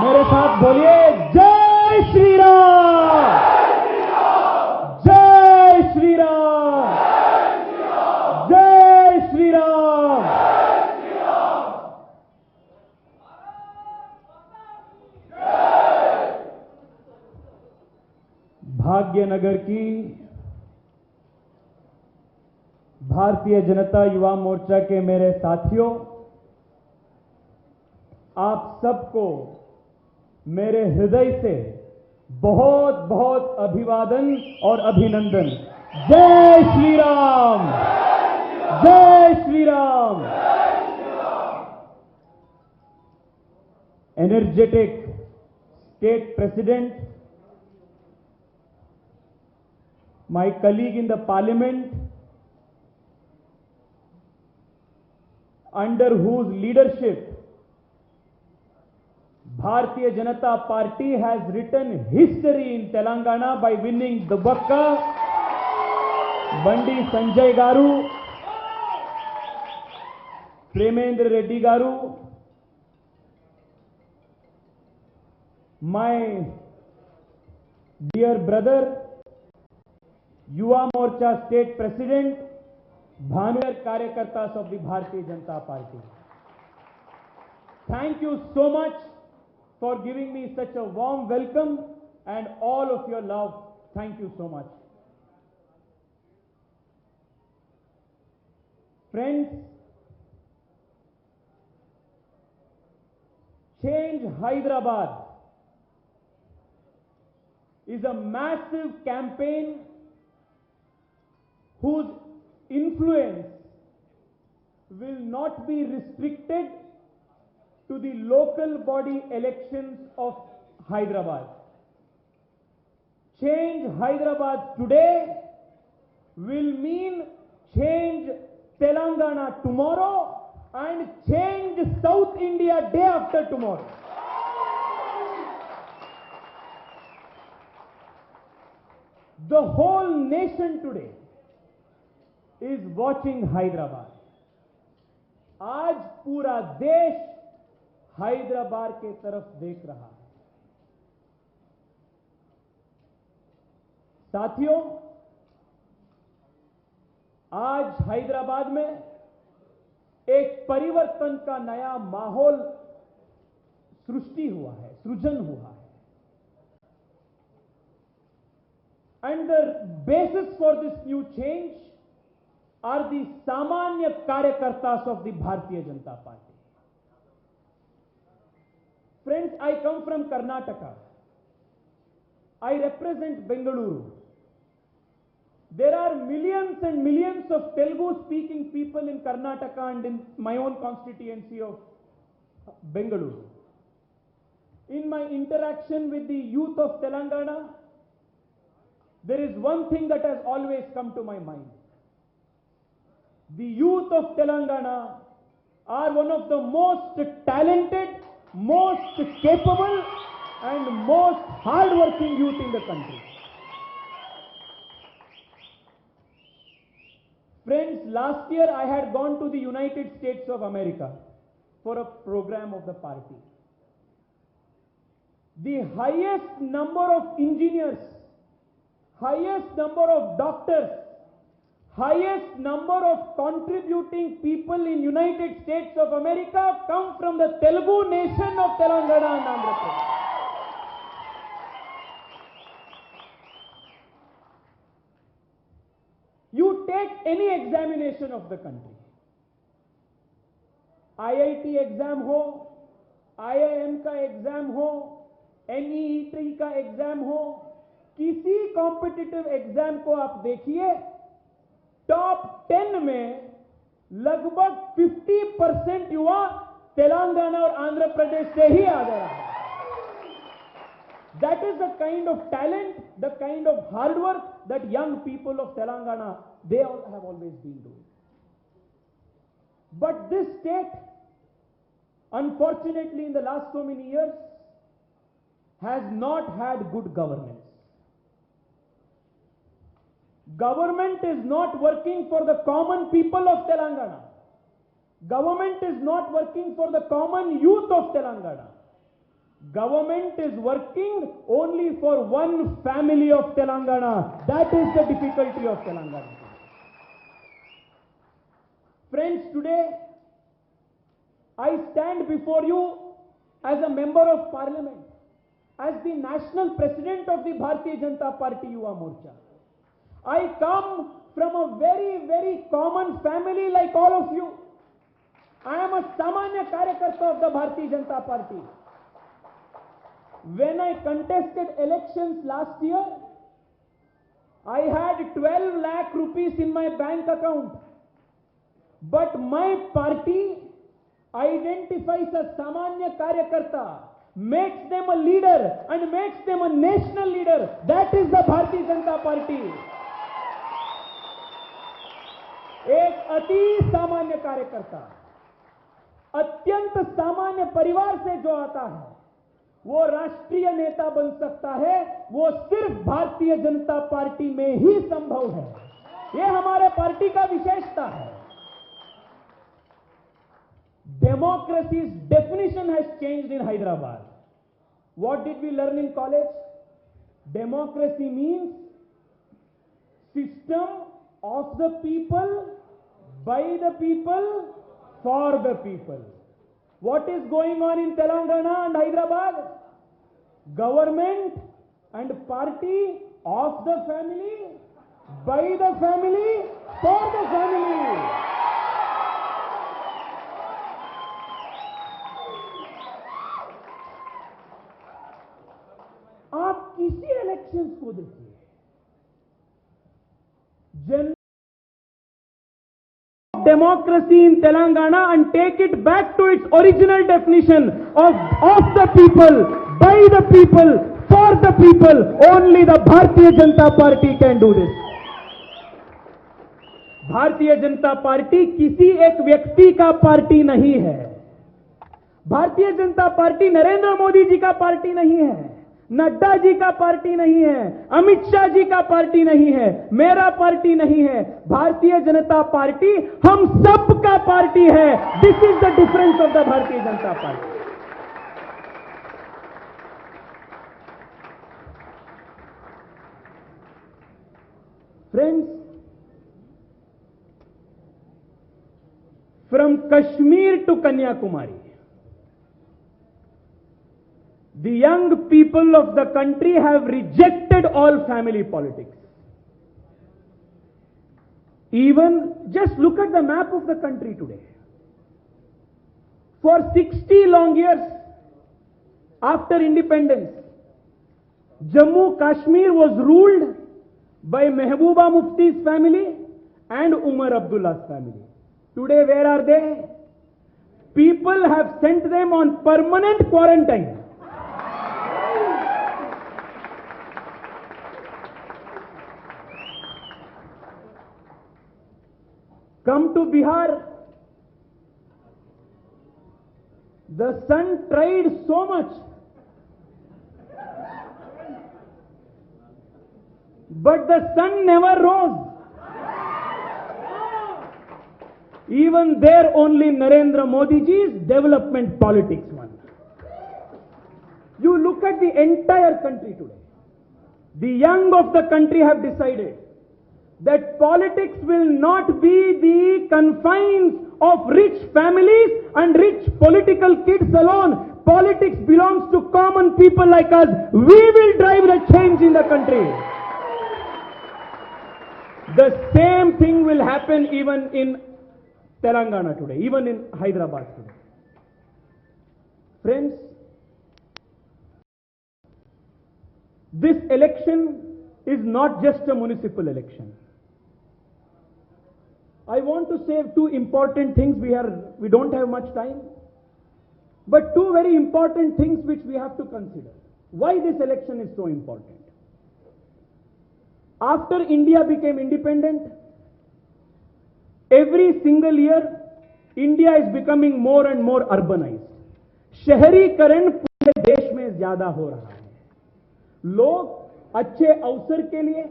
मेरे साथ बोलिए जय श्री राम, जय श्री राम, जय श्री राम। भाग्यनगर की भारतीय जनता युवा मोर्चा के मेरे साथियों, आप सबको मेरे हृदय से बहुत बहुत अभिवादन और अभिनंदन। जय श्री राम, जय Shri Ram. Energetic state president, my colleague in the parliament, under whose leadership Bharatiya Janata Party has written history in Telangana by winning Dubbakka, Bandi Sanjay Garu, Premendra Reddy Garu, my dear brother, Yuva Morcha State President, Bhanuer Karyakartas of the Bharatiya Janata Party. Thank you so much for giving me such a warm welcome and all of your love. Thank you so much. Friends, Change Hyderabad is a massive campaign whose influence will not be restricted to the local body elections of Hyderabad. Change Hyderabad today will mean change Telangana tomorrow and change South India day after tomorrow. The whole nation today is watching Hyderabad. आज पूरा देश हैदराबाद के तरफ देख रहा है। साथियों, आज हैदराबाद में एक परिवर्तन का नया माहौल सृष्टि हुआ है, सृजन हुआ है। And the basis for this new change are the Samanya Karyakartas of the Bharatiya Janata Party. Friends, I come from Karnataka. I represent Bengaluru. There are millions and millions of Telugu-speaking people in Karnataka and in my own constituency of Bengaluru. In my interaction with the youth of Telangana, there is one thing that has always come to my mind. The youth of Telangana are one of the most talented, most capable and most hard-working youth in the country. Friends, last year I had gone to the United States of America for a program of the party. The highest number of engineers, highest number of doctors, highest number of contributing people in United States of America come from the Telugu nation of Telangana and Andhra Pradesh. You take any examination of the country, IIT exam ho, IIM का exam हो, NEET का exam हो, किसी competitive exam को आप देखिए, top 10 में लगभग 50% युवा तेलंगाना और आंध्र प्रदेश से ही आ गया है। That is the kind of talent, the kind of hard work that young people of Telangana, they all have always been doing. But this state, unfortunately, in the last so many years, has not had good governance. Government is not working for the common people of Telangana. Government is not working for the common youth of Telangana. Government is working only for one family of Telangana. That is the difficulty of Telangana. Friends, today I stand before you as a member of parliament, as the national president of the Bharatiya Janata Party Yuva Morcha. I come from a very, very common family like all of you. I am a Samanya Karyakarta of the Bharatiya Janata Party. When I contested elections last year, I had 12 lakh rupees in my bank account. But my party identifies a Samanya Karyakarta, makes them a leader and makes them a national leader. That is the Bharatiya Janata Party. एक अति सामान्य कार्यकर्ता अत्यंत सामान्य परिवार से जो आता है वो राष्ट्रीय नेता बन सकता है, वो सिर्फ भारतीय जनता पार्टी में ही संभव है। ये हमारे पार्टी का विशेषता है। Democracy's definition has changed in Hyderabad. What did we learn in college? Democracy means system of the people, by the people, for the people. What is going on in Telangana and Hyderabad? Government and party of the family, by the family, for the family. आप किसी elections को देखिए, democracy in Telangana and take it back to its original definition of the people, by the people, for the people. Only the Bharatiya Janata Party can do this. भारतीय Janata party किसी एक व्यक्ति का party नहीं है। भारतीय जनता पार्टी नरेंद्र मोदी जी का party नहीं है, नड्डा जी का पार्टी नहीं है, अमित शाह जी का पार्टी नहीं है, मेरा पार्टी नहीं है। भारतीय जनता पार्टी हम सब का पार्टी है। This is the difference of the Bharatiya Janata party. Friends, from Kashmir to Kanyakumari, the young people of the country have rejected all family politics. Even just look at the map of the country today. For 60 long years after independence, Jammu Kashmir was ruled by Mehbooba Mufti's family and Umar Abdullah's family. Today, where are they? People have sent them on permanent quarantine. Come to Bihar. The sun tried so much, but the sun never rose. Even there only Narendra Modi ji's development politics won. You look at the entire country today. The young of the country have decided that politics will not be the confines of rich families and rich political kids alone. Politics belongs to common people like us. We will drive the change in the country. The same thing will happen even in Telangana today, even in Hyderabad today. Friends, this election is not just a municipal election. I want to say two important things. We don't have much time, but two very important things which we have to consider. Why this election is so important? After India became independent, every single year, India is becoming more and more urbanized. शहरीकरण पूरे देश में ज्यादा हो रहा है। लोग अच्छे अवसर के लिए,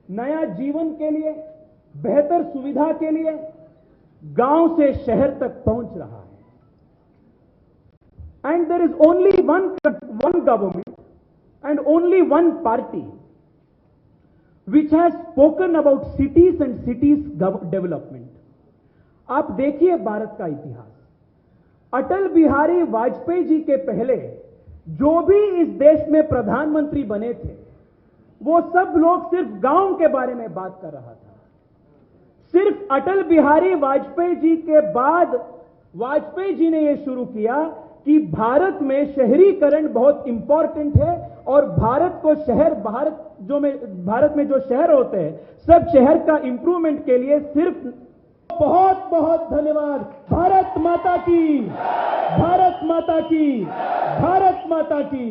नया जीवन के लिए, बेहतर सुविधा के लिए गांव से शहर तक पहुंच रहा है। and there is only one government and only one party which has spoken about cities and cities development. आप देखिए भारत का इतिहास, अटल बिहारी वाजपेयी जी के पहले जो भी इस देश में प्रधानमंत्री बने थे, वो सब लोग सिर्फ गांव के बारे में बात कर रहा था। सिर्फ अटल बिहारी वाजपेयी जी के बाद वाजपेयी जी ने यह शुरू किया कि भारत में शहरीकरण बहुत इंपॉर्टेंट है और भारत में जो शहर होते हैं, सब शहर का इंप्रूवमेंट के लिए सिर्फ। बहुत बहुत धन्यवाद। भारत माता की, भारत माता की, भारत माता की।